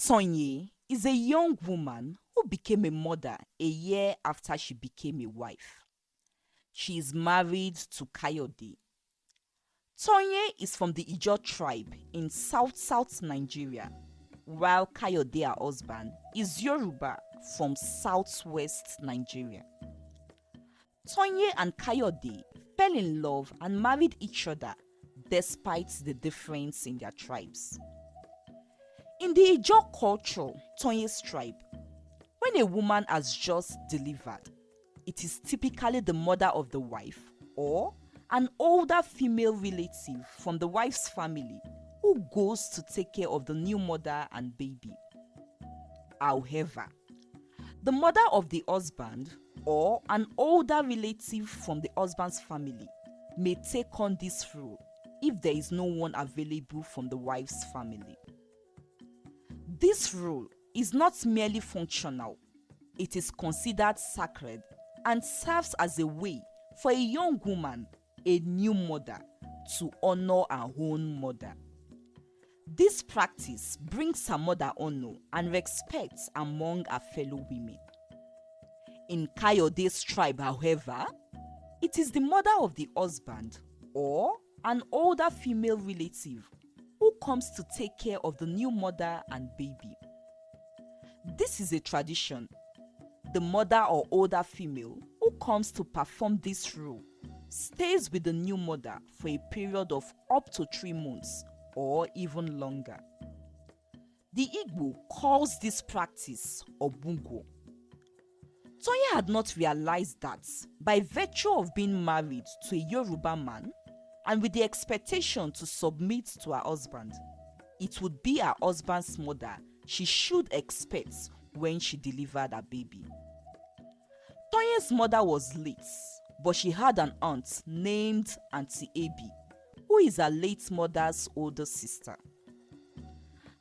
Tonye is a young woman who became a mother a year after she became a wife. She is married to Kayode. Tonye is from the Ijaw tribe in South Nigeria, while Kayode, her husband, is Yoruba from Southwest Nigeria. Tonye and Kayode fell in love and married each other despite the difference in their tribes. In the Ijaw culture, Tonye's tribe, when a woman has just delivered, it is typically the mother of the wife or an older female relative from the wife's family who goes to take care of the new mother and baby. However, the mother of the husband or an older relative from the husband's family may take on this role if there is no one available from the wife's family. This role is not merely functional, it is considered sacred and serves as a way for a young woman, a new mother, to honor her own mother. This practice brings her mother honor and respect among her fellow women. In Kayode's tribe, however, it is the mother of the husband or an older female relative who comes to take care of the new mother and baby. This is a tradition. The mother or older female who comes to perform this role stays with the new mother for a period of up to 3 months or even longer. The Igbo calls this practice Obungo. Tonye had not realized that by virtue of being married to a Yoruba man and with the expectation to submit to her husband, it would be her husband's mother she should expect when she delivered her baby. Tonye's mother was late, but she had an aunt named Auntie Abi, who is her late mother's older sister.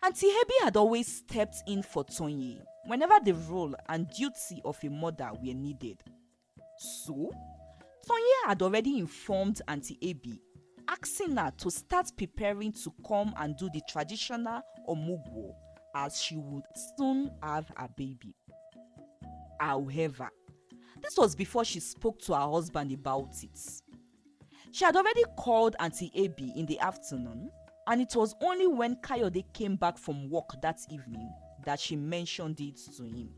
Auntie Abi had always stepped in for Tonye whenever the role and duty of a mother were needed. So, Tonye had already informed Auntie Abi, asking her to start preparing to come and do the traditional omugwo as she would soon have a baby. However, this was before she spoke to her husband about it. She had already called Auntie Abi in the afternoon, and it was only when Kayode came back from work that evening that she mentioned it to him.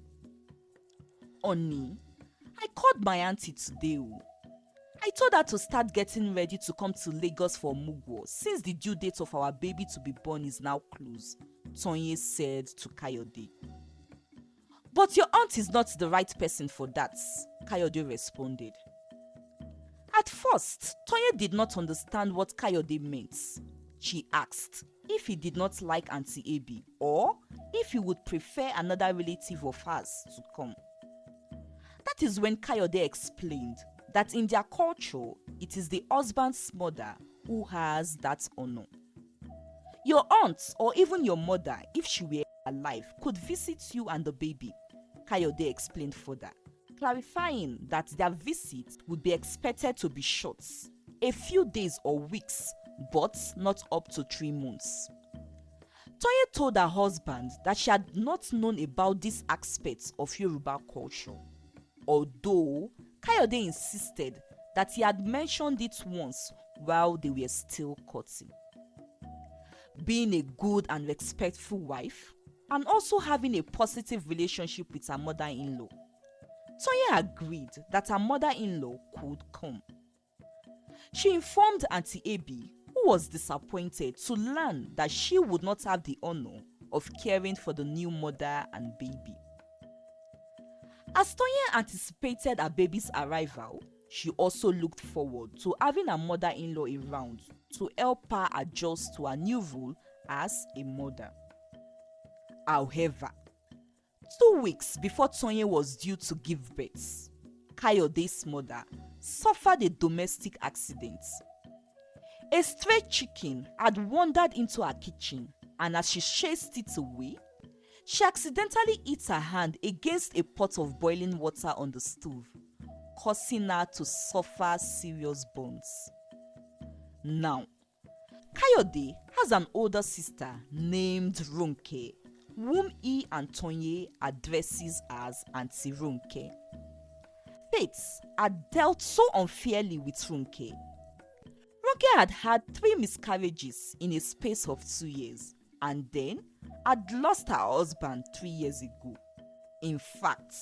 Oni, I called my auntie today. I told her to start getting ready to come to Lagos for Mugwo since the due date of our baby to be born is now close, Tonye said to Kayode. But your aunt is not the right person for that, Kayode responded. At first, Tonye did not understand what Kayode meant. She asked if he did not like Auntie Abi or if he would prefer another relative of hers to come. That is when Kayode explained that in their culture, it is the husband's mother who has that honor. Your aunt or even your mother, if she were alive, could visit you and the baby, Kayode explained further, clarifying that their visit would be expected to be short, a few days or weeks, but not up to 3 months. Tonye told her husband that she had not known about these aspects of Yoruba culture, although Kayode insisted that he had mentioned it once while they were still courting. Being a good and respectful wife, and also having a positive relationship with her mother-in-law, Tonye agreed that her mother-in-law could come. She informed Auntie Abi, who was disappointed to learn that she would not have the honor of caring for the new mother and baby. As Tonye anticipated her baby's arrival, she also looked forward to having her mother-in-law around to help her adjust to her new role as a mother. However, 2 weeks before Tonye was due to give birth, Kayode's mother suffered a domestic accident. A stray chicken had wandered into her kitchen, and as she chased it away, she accidentally hit her hand against a pot of boiling water on the stove, causing her to suffer serious burns. Now, Kayode has an older sister named Ronke, whom he and Tonye addresses as Auntie Ronke. Fates had dealt so unfairly with Ronke. Ronke had had 3 miscarriages in a space of 2 years and then had lost her husband 3 years ago. In fact,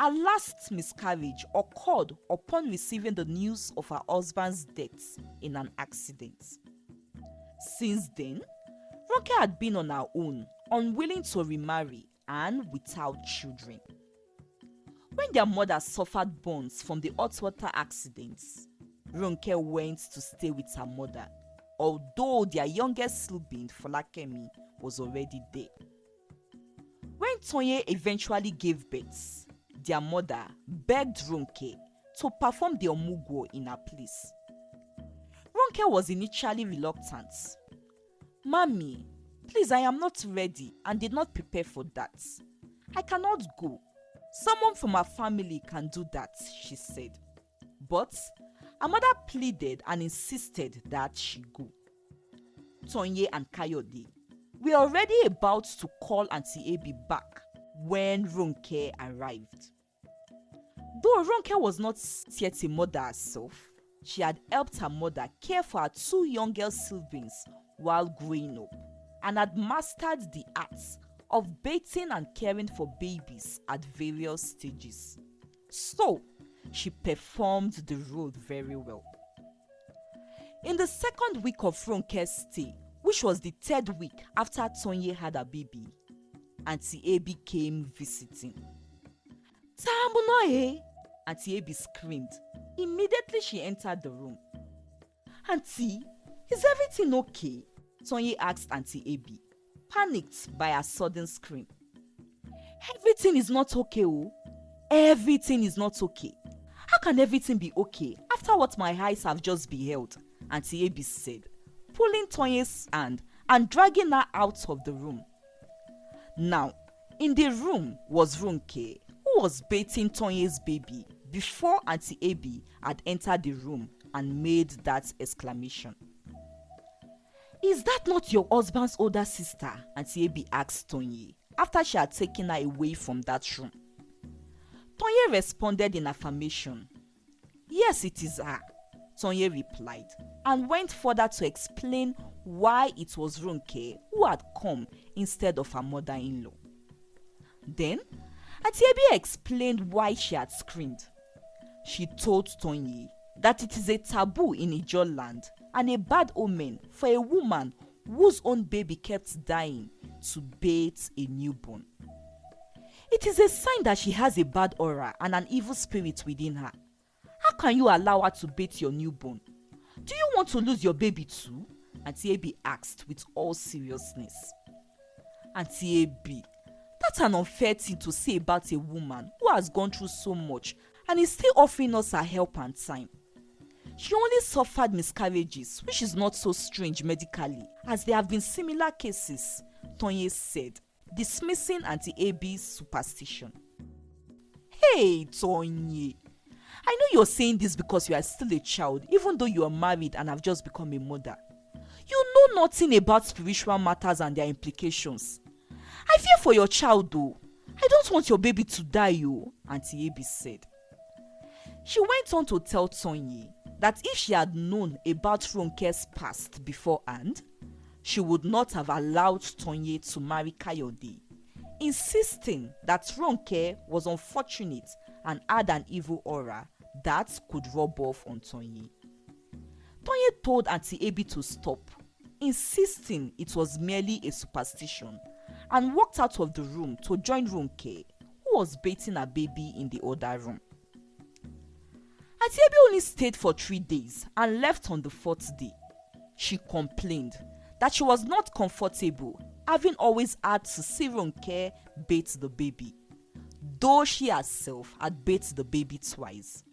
her last miscarriage occurred upon receiving the news of her husband's death in an accident. Since then, Ronke had been on her own, unwilling to remarry and without children. When their mother suffered burns from the hot water accidents, Ronke went to stay with her mother, although their youngest sibling, Folakemi, was already there. When Tonye eventually gave birth, their mother begged Ronke to perform the omugwo in her place. Ronke was initially reluctant. "Mommy, please, I am not ready and did not prepare for that. I cannot go. Someone from our family can do that," she said. But her mother pleaded and insisted that she go. Tonye and Kayode were already about to call Auntie Abi back when Ronke arrived. Though Ronke was not yet a mother herself, she had helped her mother care for her 2 younger siblings while growing up and had mastered the arts of bathing and caring for babies at various stages. So, she performed the role very well. In the 2nd week of Ronke's stay, which was the 3rd week after Tonye had a baby, Auntie Abi came visiting. "Tambunoye!" Auntie Abi screamed. Immediately she entered the room. "Auntie, is everything okay?" Tonye asked Auntie Abi, panicked by her sudden scream. "Everything is not okay, oh. Everything is not okay. How can everything be okay after what my eyes have just beheld?" Auntie Abi said, pulling Tonye's hand and dragging her out of the room. Now, in the room was Ronke, who was bathing Tonye's baby before Auntie Abi had entered the room and made that exclamation. "Is that not your husband's older sister?" Auntie Abi asked Tonye after she had taken her away from that room. Tonye responded in affirmation. "Yes, it is her," Tonye replied, and went further to explain why it was Ronke who had come instead of her mother-in-law. Then, Auntie Abi explained why she had screamed. She told Tonye that it is a taboo in Ijaw land and a bad omen for a woman whose own baby kept dying to bathe a newborn. It is a sign that she has a bad aura and an evil spirit within her. How can you allow her to bathe your newborn? Do you want to lose your baby too? Auntie Abi asked with all seriousness. Auntie Abi, that's an unfair thing to say about a woman who has gone through so much and is still offering us her help and time. She only suffered miscarriages, which is not so strange medically, as there have been similar cases, Tonye said, dismissing Auntie Abi's superstition. Hey, Tonye, I know you're saying this because you are still a child, even though you are married and have just become a mother. You know nothing about spiritual matters and their implications. I fear for your child though. I don't want your baby to die, oh, Auntie Abi said. She went on to tell Tonye that if she had known about Ronke's past beforehand, she would not have allowed Tonye to marry Kayode, insisting that Ronke was unfortunate and had an evil aura that could rub off on Tonye. Tonye told Auntie Abi to stop, insisting it was merely a superstition, and walked out of the room to join Ronke, who was bathing her baby in the other room. Auntie Abi only stayed for 3 days and left on the 4th day. She complained that she was not comfortable, having always had to see Ronke bathe the baby, though she herself had bathed the baby twice.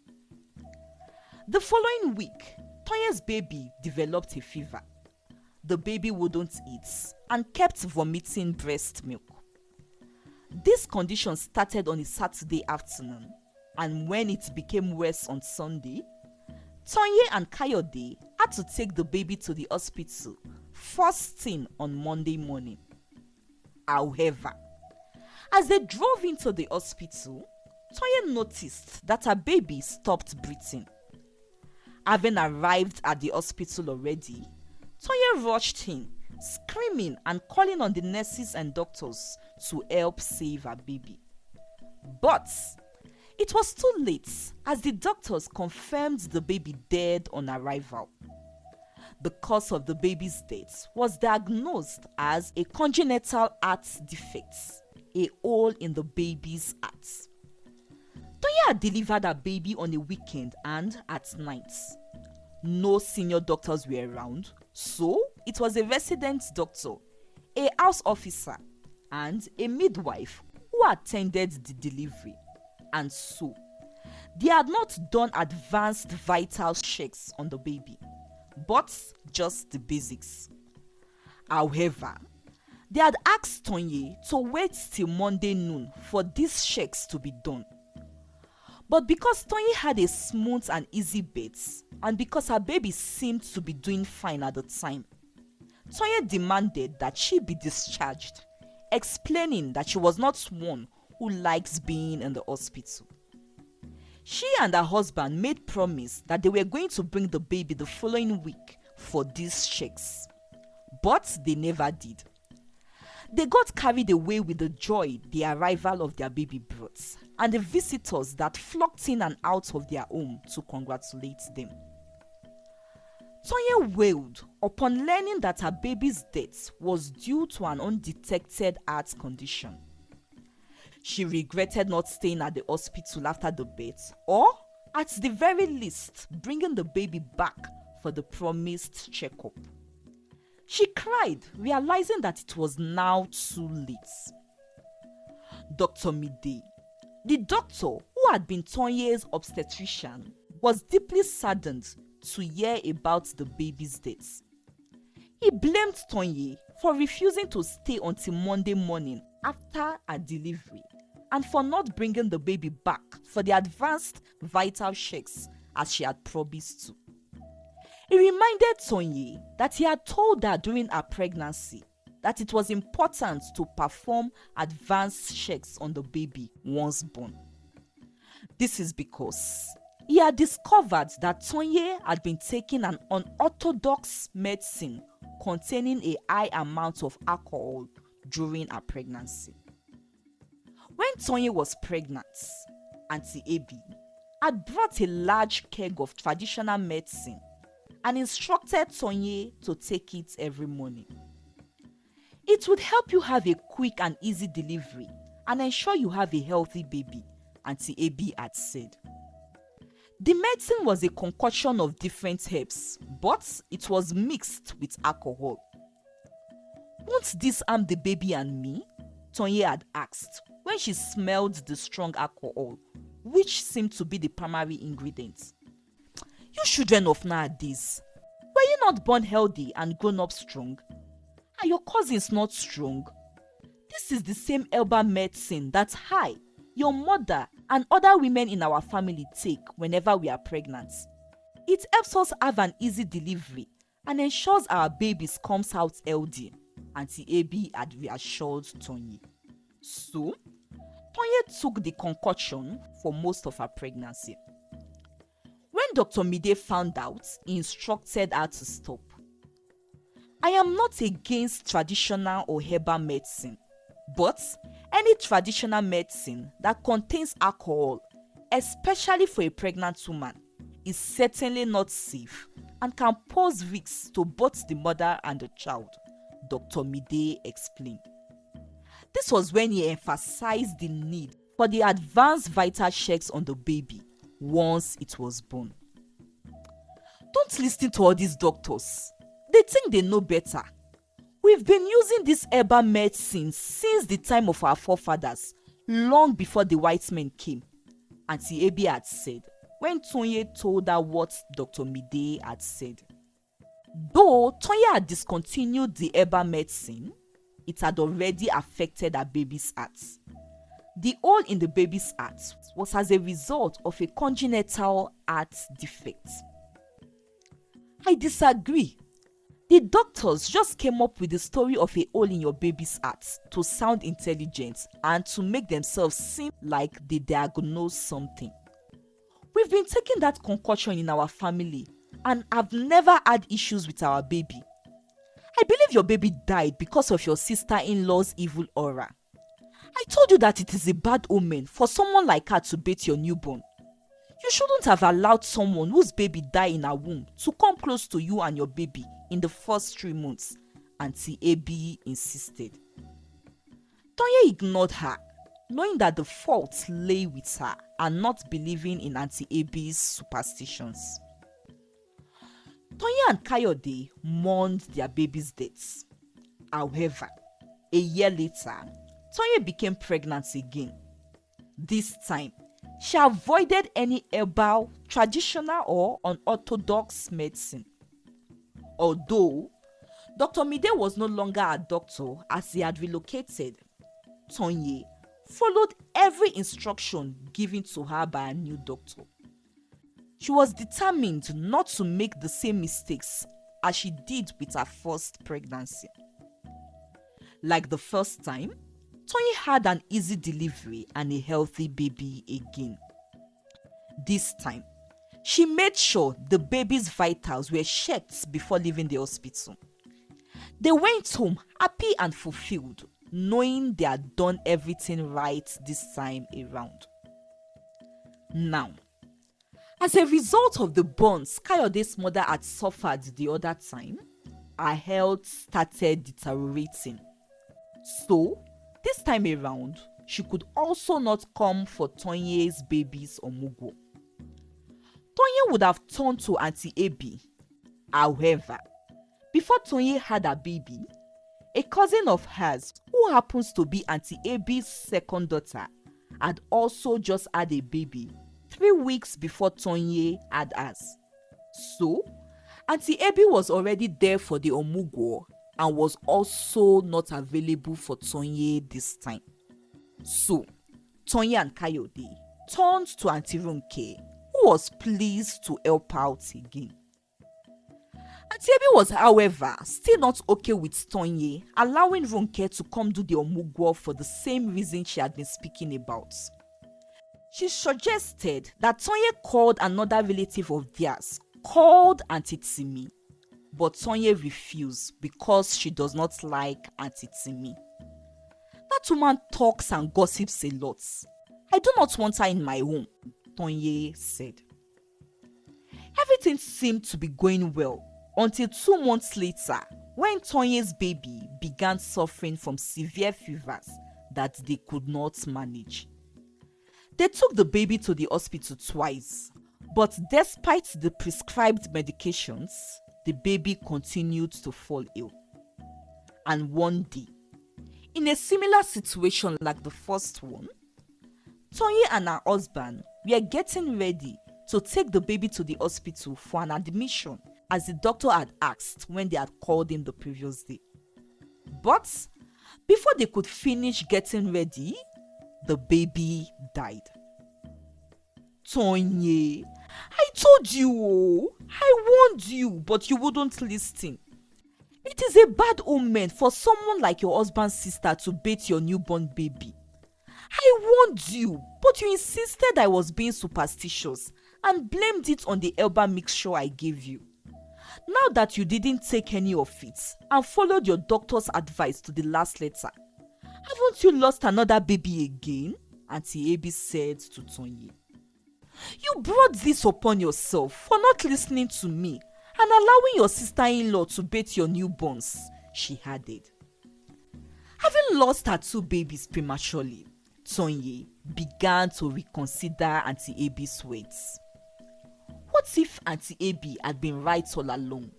The following week, Tonye's baby developed a fever. The baby wouldn't eat and kept vomiting breast milk. This condition started on a Saturday afternoon, and when it became worse on Sunday, Tonye and Kayode had to take the baby to the hospital first thing on Monday morning. However, as they drove into the hospital, Toye noticed that her baby stopped breathing. Having arrived at the hospital already, Toye rushed in, screaming and calling on the nurses and doctors to help save her baby. But it was too late, as the doctors confirmed the baby dead on arrival. The cause of the baby's death was diagnosed as a congenital heart defect, a hole in the baby's heart. Toye had delivered her baby on a weekend and at night. No senior doctors were around, so it was a resident doctor, a house officer, and a midwife who attended the delivery. And so, they had not done advanced vital checks on the baby, but just the basics. However, they had asked Toye to wait till Monday noon for these checks to be done. But because Toye had a smooth and easy birth, and because her baby seemed to be doing fine at the time, Toye demanded that she be discharged, explaining that she was not one who likes being in the hospital. She and her husband made promise that they were going to bring the baby the following week for these checks, but they never did. They got carried away with the joy the arrival of their baby brought, and the visitors that flocked in and out of their home to congratulate them. Toye wailed upon learning that her baby's death was due to an undetected heart condition. She regretted not staying at the hospital after the birth, or at the very least bringing the baby back for the promised checkup. She cried, realizing that it was now too late. Dr. Mide, the doctor who had been Toye's obstetrician, was deeply saddened to hear about the baby's death. He blamed Toye for refusing to stay until Monday morning after her delivery and for not bringing the baby back for the advanced vital checks as she had promised to. He reminded Toye that he had told her during her pregnancy that it was important to perform advanced checks on the baby once born. This is because he had discovered that Toye had been taking an unorthodox medicine containing a high amount of alcohol during her pregnancy. When Toye was pregnant, Auntie Abi had brought a large keg of traditional medicine and instructed Toye to take it every morning. It would help you have a quick and easy delivery and ensure you have a healthy baby, Auntie Abi had said. The medicine was a concoction of different herbs, but it was mixed with alcohol. Won't this harm the baby and me? Toye had asked when she smelled the strong alcohol, which seemed to be the primary ingredient. You children of nowadays, were you not born healthy and grown up strong? Are your cousins not strong? This is the same herbal medicine that I, your mother, and other women in our family take whenever we are pregnant. It helps us have an easy delivery and ensures our babies comes out healthy, Auntie Abi had reassured Toye. So, Toye took the concoction for most of her pregnancy. When Dr. Mide found out, he instructed her to stop. I am not against traditional or herbal medicine, but any traditional medicine that contains alcohol, especially for a pregnant woman, is certainly not safe and can pose risks to both the mother and the child, Dr. Mide explained. This was when he emphasized the need for the advanced vital checks on the baby once it was born. Don't listen to all these doctors. They think they know better. We've been using this herbal medicine since the time of our forefathers, long before the white men came, Auntie Abi had said when Toye told her what Dr. Mide had said. Though Toye had discontinued the herbal medicine, it had already affected her baby's heart. The hole in the baby's heart was as a result of a congenital heart defect. I disagree. The doctors just came up with the story of a hole in your baby's heart to sound intelligent and to make themselves seem like they diagnosed something. We've been taking that concoction in our family and I've never had issues with our baby. I believe your baby died because of your sister-in-law's evil aura. I told you that it is a bad omen for someone like her to bait your newborn. You shouldn't have allowed someone whose baby died in her womb to come close to you and your baby in the first 3 months, Auntie Abby insisted. Tonya ignored her, knowing that the fault lay with her and not believing in Auntie Abby's superstitions. Tonya and Kayode mourned their baby's deaths. However, a year later, Tonya became pregnant again. This time, she avoided any herbal, traditional or unorthodox medicine. Although Dr. Mide was no longer a doctor as he had relocated, Tonya followed every instruction given to her by a new doctor. She was determined not to make the same mistakes as she did with her first pregnancy. Like the first time, Tonya had an easy delivery and a healthy baby again. This time, she made sure the baby's vitals were checked before leaving the hospital. They went home happy and fulfilled, knowing they had done everything right this time around. Now, as a result of the burns Kayode's mother had suffered the other time, her health started deteriorating. So, this time around, she could also not come for Tonye's baby's omugwo. Tonye would have turned to Auntie Abby. However, before Tonye had a baby, a cousin of hers, who happens to be Auntie Abby's second daughter, had also just had a baby 3 weeks before Tonye had hers. So, Auntie Abby was already there for the omugwo and was also not available for Tonye this time. So, Tonye and Kayode turned to Auntie Ronke, who was pleased to help out again. Auntie Abby was, however, still not okay with Tonye allowing Ronke to come do the omugwo for the same reason she had been speaking about. She suggested that Tonye called another relative of theirs called Auntie Timi, but Tonye refused because she does not like Auntie Timi. That woman talks and gossips a lot. I do not want her in my home, Tonye said. Everything seemed to be going well until 2 months later, when Tonye's baby began suffering from severe fevers that they could not manage. They took the baby to the hospital twice, but despite the prescribed medications, the baby continued to fall ill. And one day, in a similar situation like the first one, Tonye and her husband were getting ready to take the baby to the hospital for an admission, as the doctor had asked when they had called him the previous day. But before they could finish getting ready, the baby died. Tonye, I told you, I warned you, but you wouldn't listen. It is a bad omen for someone like your husband's sister to bait your newborn baby. I warned you, but you insisted I was being superstitious and blamed it on the herbal mixture I gave you. Now that you didn't take any of it and followed your doctor's advice to the last letter, haven't you lost another baby again? Auntie Abby said to Tonye. You brought this upon yourself for not listening to me and allowing your sister-in-law to bait your newborns, she added. Having lost her 2 babies prematurely, Tonye began to reconsider Auntie Abby's words. What if Auntie Abby had been right all along?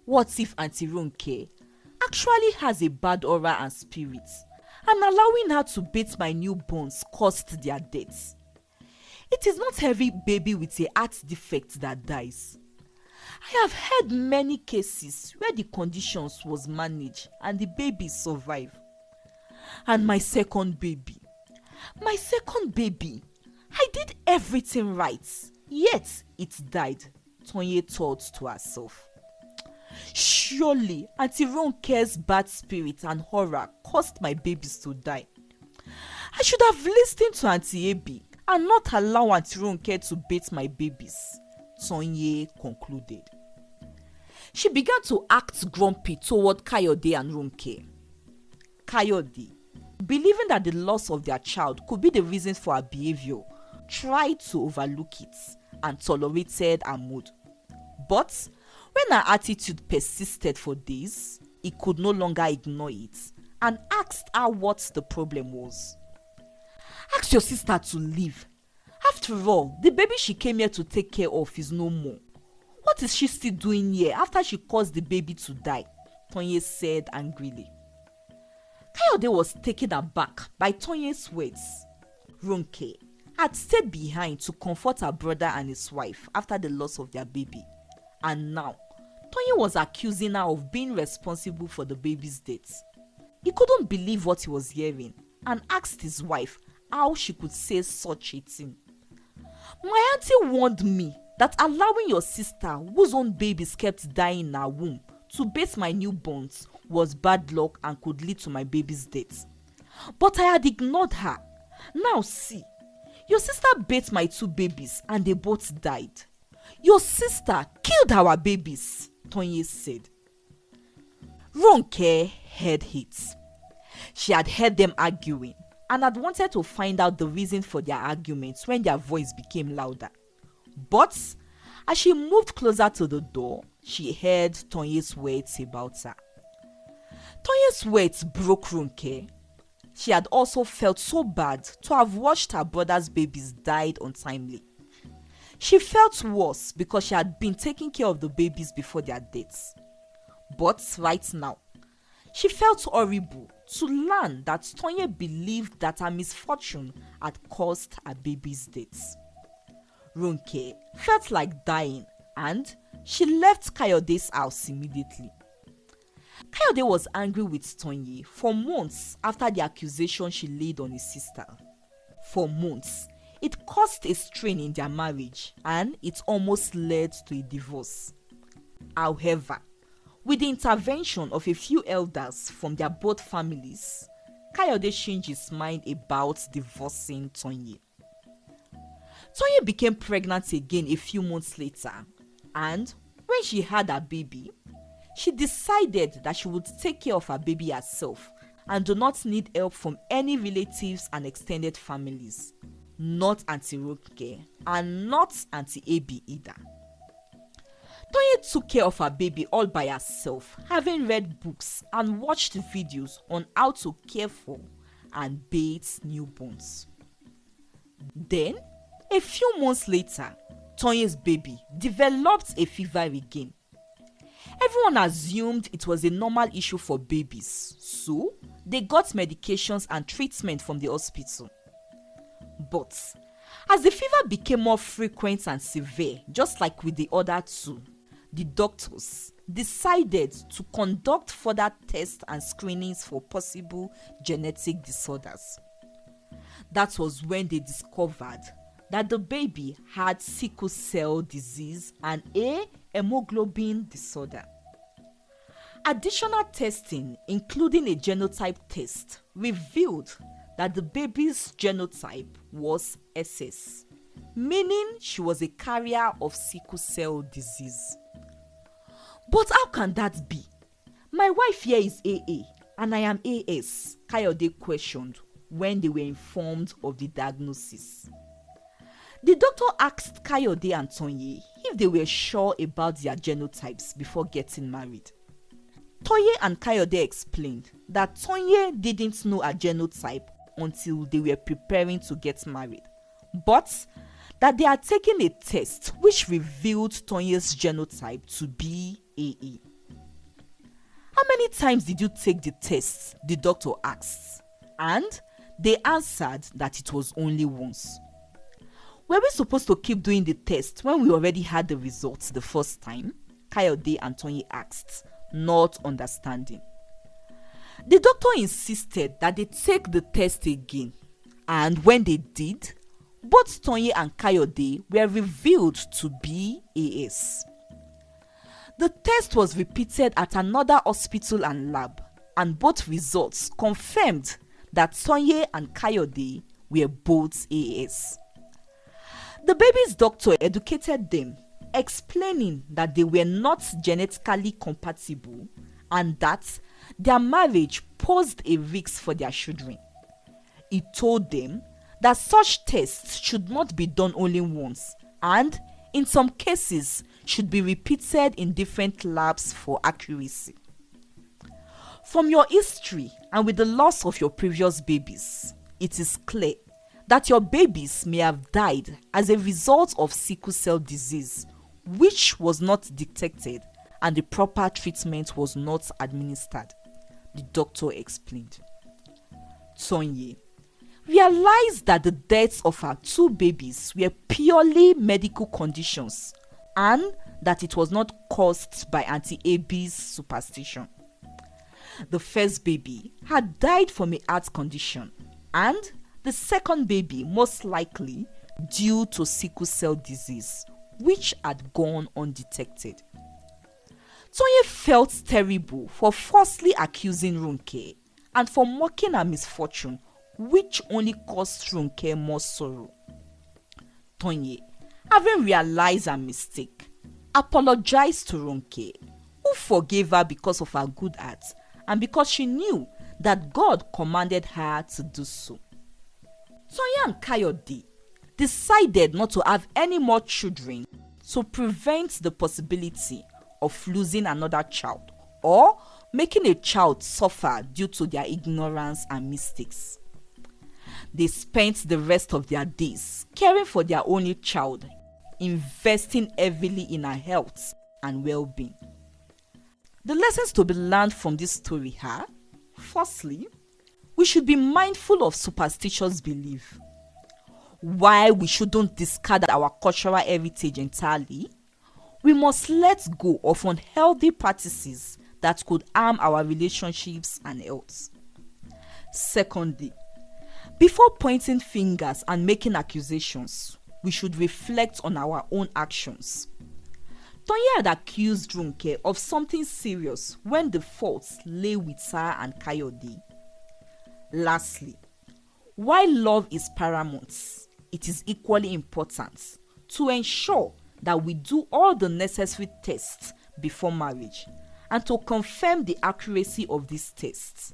What if Auntie Ronke actually has a bad aura and spirit, and allowing her to bait my newborns caused their deaths? It is not every baby with a heart defect that dies. I have heard many cases where the conditions was managed and the baby survived. And my second baby, I did everything right, yet it died, Tonye thought to herself. Surely Auntie Ronke's bad spirit and horror caused my babies to die. I should have listened to Auntie Abi and not allow Auntie Ronke to beat my babies, Tonye concluded. She began to act grumpy toward Kayode and Ronke. Kayode, believing that the loss of their child could be the reason for her behavior, tried to overlook it and tolerated her mood. But when her attitude persisted for days, he could no longer ignore it and asked her what the problem was. Ask your sister to leave. After all, the baby she came here to take care of is no more. What is she still doing here after she caused the baby to die? Tonye said angrily. Kayode was taken aback by Tonye's words. Ronke had stayed behind to comfort her brother and his wife after the loss of their baby. And now, Tonye was accusing her of being responsible for the baby's death. He couldn't believe what he was hearing and asked his wife how she could say such a thing. My auntie warned me that allowing your sister, whose own babies kept dying in her womb, to bathe my newborns was bad luck and could lead to my baby's death. But I had ignored her. Now see, your sister bathed my 2 babies and they both died. Your sister killed our babies, Tonye said. Ronke heard it. She had heard them arguing and had wanted to find out the reason for their arguments when their voice became louder. But as she moved closer to the door, she heard Tonye's words about her. Tonye's words broke Ronke. She had also felt so bad to have watched her brother's babies died untimely. She felt worse because she had been taking care of the babies before their deaths. But right now, she felt horrible to learn that Tonye believed that her misfortune had caused her baby's deaths. Ronke felt like dying and she left Kayode's house immediately. Kayode was angry with Tonye for months after the accusation she laid on his sister. For months, it caused a strain in their marriage and it almost led to a divorce. However, with the intervention of a few elders from their both families, Kayode changed his mind about divorcing Tonye. Tonye became pregnant again a few months later, and when she had her baby, she decided that she would take care of her baby herself and do not need help from any relatives and extended families, not Auntie Ronke and not Auntie Abi either. Tonye took care of her baby all by herself, having read books and watched videos on how to care for and bathe newborns. Then, a few months later, Tonye's baby developed a fever again. Everyone assumed it was a normal issue for babies, so they got medications and treatment from the hospital. But as the fever became more frequent and severe, just like with the other 2, the doctors decided to conduct further tests and screenings for possible genetic disorders. That was when they discovered that the baby had sickle cell disease and a hemoglobin disorder. Additional testing, including a genotype test, revealed that the baby's genotype was SS, meaning she was a carrier of sickle cell disease. But how can that be? My wife here is AA and I am AS, Kayode questioned when they were informed of the diagnosis. The doctor asked Kayode and Tonye if they were sure about their genotypes before getting married. Tonye and Kayode explained that Tonye didn't know her genotype until they were preparing to get married, but that they had taken a test which revealed Tonye's genotype to be AA. How many times did you take the test? The doctor asked, and they answered that it was only once. Were we supposed to keep doing the test when we already had the results the first time? Kayode and Tonye asked, not understanding. The doctor insisted that they take the test again, and when they did, both Tonye and Kayode were revealed to be AS. The test was repeated at another hospital and lab, and both results confirmed that Tonye and Kayode were both AS. The baby's doctor educated them, explaining that they were not genetically compatible and that their marriage posed a risk for their children. He told them that such tests should not be done only once and, in some cases, should be repeated in different labs for accuracy. From your history and with the loss of your previous babies, it is clear that your babies may have died as a result of sickle cell disease, which was not detected and the proper treatment was not administered, the doctor explained. Tonye realized that the deaths of her two babies were purely medical conditions and that it was not caused by Auntie Abby's superstition. The first baby had died from a heart condition and the second baby most likely due to sickle cell disease, which had gone undetected. Tonye felt terrible for falsely accusing Ronke and for mocking her misfortune, which only caused Ronke more sorrow. Tonye, having realized her mistake, apologized to Ronke, who forgave her because of her good heart and because she knew that God commanded her to do so. Tonye and Kayode decided not to have any more children to prevent the possibility of losing another child or making a child suffer due to their ignorance and mistakes. They spent the rest of their days caring for their only child, investing heavily in her health and well-being. The lessons to be learned from this story are: firstly, we should be mindful of superstitious belief. While we shouldn't discard our cultural heritage entirely, we must let go of unhealthy practices that could harm our relationships and health. Secondly, before pointing fingers and making accusations, we should reflect on our own actions. Tonye had accused Ronke of something serious when the faults lay with her and Kayode. Lastly, while love is paramount, it is equally important to ensure that we do all the necessary tests before marriage and to confirm the accuracy of these tests.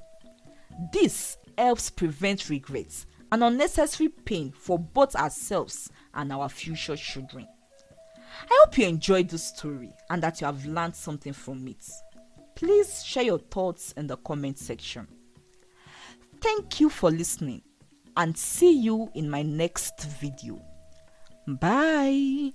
This helps prevent regrets and unnecessary pain for both ourselves and our future children. I hope you enjoyed this story and that you have learned something from it. Please share your thoughts in the comment section. Thank you for listening and see you in my next video. Bye.